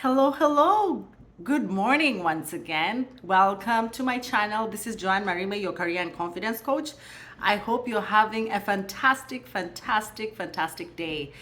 Hello, hello. Good morning once again. Welcome to my channel. This is Joanne Marime, your career and confidence coach. I hope you're having a fantastic day.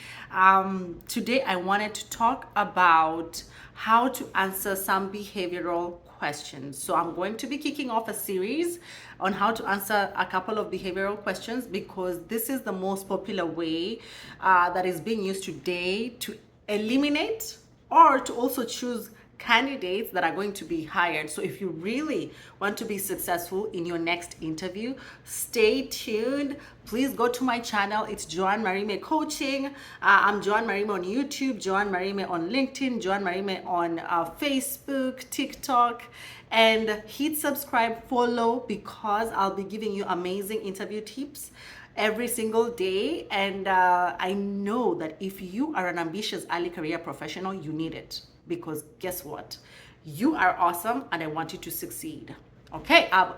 Today, I wanted to talk about how to answer some behavioral questions. So I'm going to be kicking off a series on how to answer a couple of behavioral questions because this is the most popular way that is being used today to eliminate or to also choose candidates that are going to be hired. So if you really want to be successful in your next interview, stay tuned. Please go to my channel. It's Joanne Marime Coaching. I'm Joanne Marime on YouTube, Joanne Marime on LinkedIn, Joanne Marime on Facebook, TikTok, and hit subscribe, follow, because I'll be giving you amazing interview tips every single day. And I know that if you are an ambitious early career professional, you need it because guess what? You are awesome and I want you to succeed. Okay, I've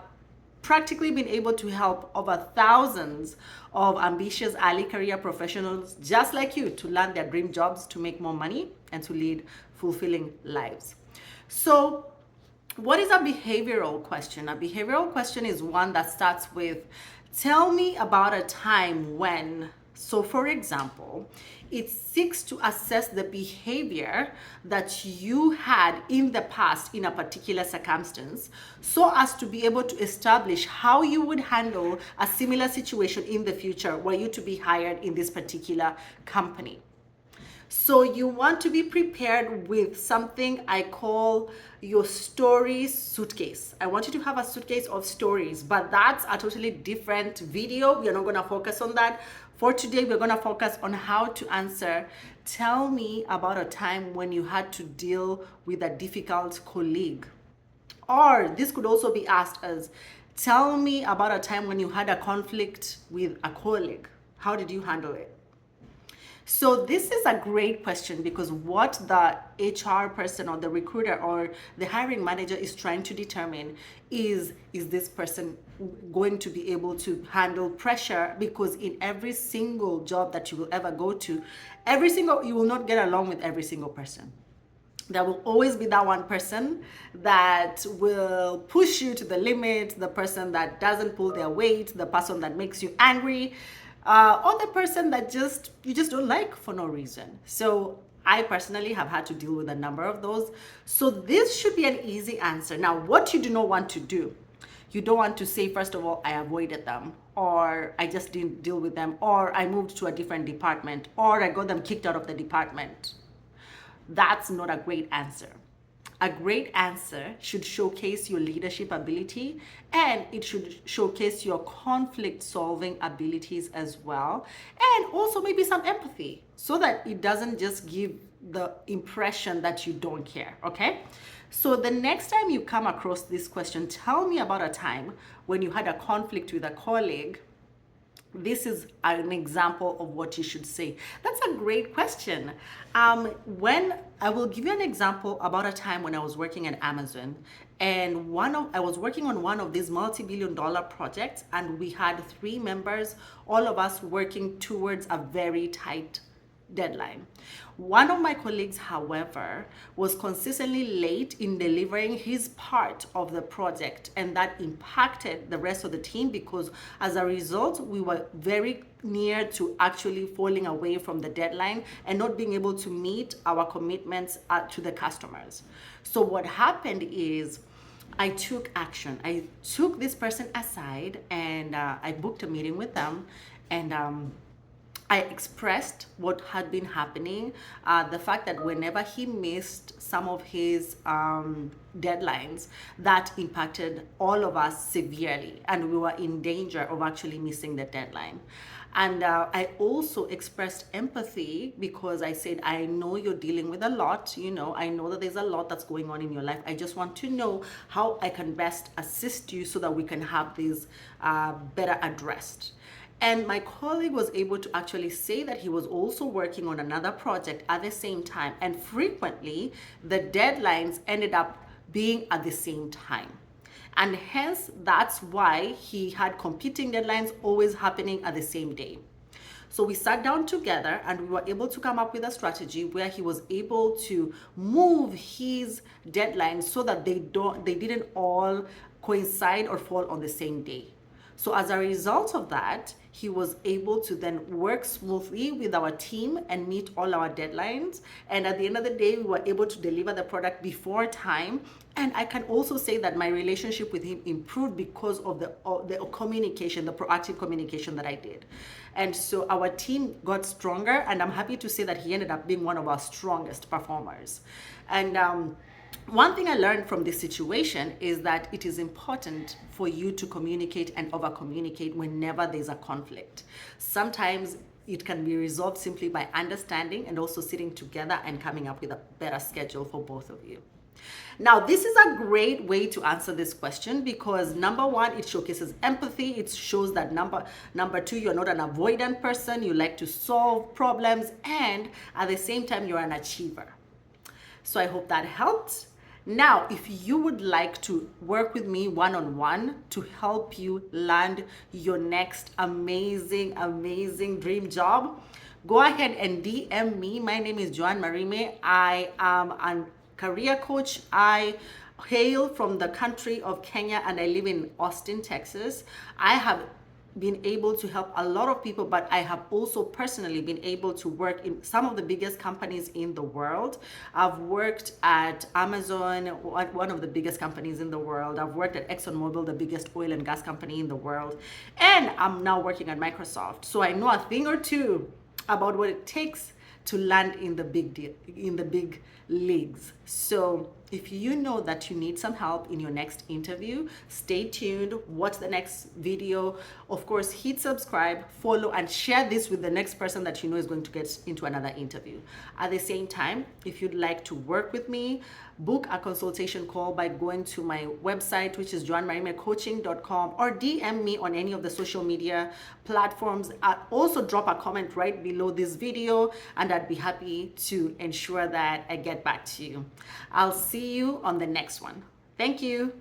practically been able to help over thousands of ambitious early career professionals just like you to land their dream jobs, to make more money, and to lead fulfilling lives. So what is a behavioral question? A behavioral question is one that starts with, tell me about a time when. So, for example, it seeks to assess the behavior that you had in the past in a particular circumstance so as to be able to establish how you would handle a similar situation in the future were you to be hired in this particular company. So you want to be prepared with something I call your story suitcase. I want you to have a suitcase of stories, but that's a totally different video. We're not going to focus on that. For today, we're going to focus on how to answer, tell me about a time when you had to deal with a difficult colleague. Or this could also be asked as, tell me about a time when you had a conflict with a colleague. How did you handle it? So this is a great question because what the HR person or the recruiter or the hiring manager is trying to determine is this person going to be able to handle pressure? Because in every single job that you will ever go to, you will not get along with every single person. There will always be that one person that will push you to the limit, the person that doesn't pull their weight, the person that makes you angry, or the person that you just don't like for no reason. So I personally have had to deal with a number of those. So this should be an easy answer. Now, what you do not want to do, you don't want to say, first of all, I avoided them, or I just didn't deal with them, or I moved to a different department, or I got them kicked out of the department. That's not a great answer. A great answer should showcase your leadership ability, and it should showcase your conflict solving abilities as well, and also maybe some empathy so that it doesn't just give the impression that you don't care. Okay, so the next time you come across this question, tell me about a time when you had a conflict with a colleague. This is an example of what you should say. That's a great question. When I will give you an example about a time when I was working at Amazon, and I was working on one of these multi-billion-dollar projects, and we had 3 members, all of us working towards a very tight deadline. One of my colleagues, however, was consistently late in delivering his part of the project, and that impacted the rest of the team because as a result, we were very near to actually falling away from the deadline and not being able to meet our commitments to the customers. So what happened is I took action. I took this person aside and I booked a meeting with them, and I expressed what had been happening, the fact that whenever he missed some of his deadlines, that impacted all of us severely, and we were in danger of actually missing the deadline. And I also expressed empathy because I said, I know you're dealing with a lot, I know that there's a lot that's going on in your life. I just want to know how I can best assist you so that we can have these better addressed. And my colleague was able to actually say that he was also working on another project at the same time. And frequently, the deadlines ended up being at the same time. And hence, that's why he had competing deadlines always happening at the same day. So we sat down together and we were able to come up with a strategy where he was able to move his deadlines so that they didn't all coincide or fall on the same day. So as a result of that, he was able to then work smoothly with our team and meet all our deadlines. And at the end of the day, we were able to deliver the product before time. And I can also say that my relationship with him improved because of the communication, the proactive communication that I did. And so our team got stronger, and I'm happy to say that he ended up being one of our strongest performers. And one thing I learned from this situation is that it is important for you to communicate and over communicate whenever there's a conflict. Sometimes it can be resolved simply by understanding and also sitting together and coming up with a better schedule for both of you. Now, this is a great way to answer this question because number one, it showcases empathy. It shows that number two, you're not an avoidant person. You like to solve problems, and at the same time, you're an achiever. So I hope that helped. Now, if you would like to work with me one-on-one to help you land your next amazing dream job, go ahead and DM me. My name is Joanne Marime. I am a career coach. I hail from the country of Kenya and I live in Austin, Texas. I have been able to help a lot of people, but I have also personally been able to work in some of the biggest companies in the world. I've worked at Amazon, one of the biggest companies in the world. I've worked at ExxonMobil, the biggest oil and gas company in the world. And I'm now working at Microsoft. So I know a thing or two about what it takes to land in the big leagues. So if you know that you need some help in your next interview, stay tuned, watch the next video. Of course, hit subscribe, follow, and share this with the next person that you know is going to get into another interview. At the same time, if you'd like to work with me, book a consultation call by going to my website, which is joannemarimecoaching.com, or DM me on any of the social media platforms. Also drop a comment right below this video, and I'd be happy to ensure that I get back to you. I'll see you on the next one. Thank you.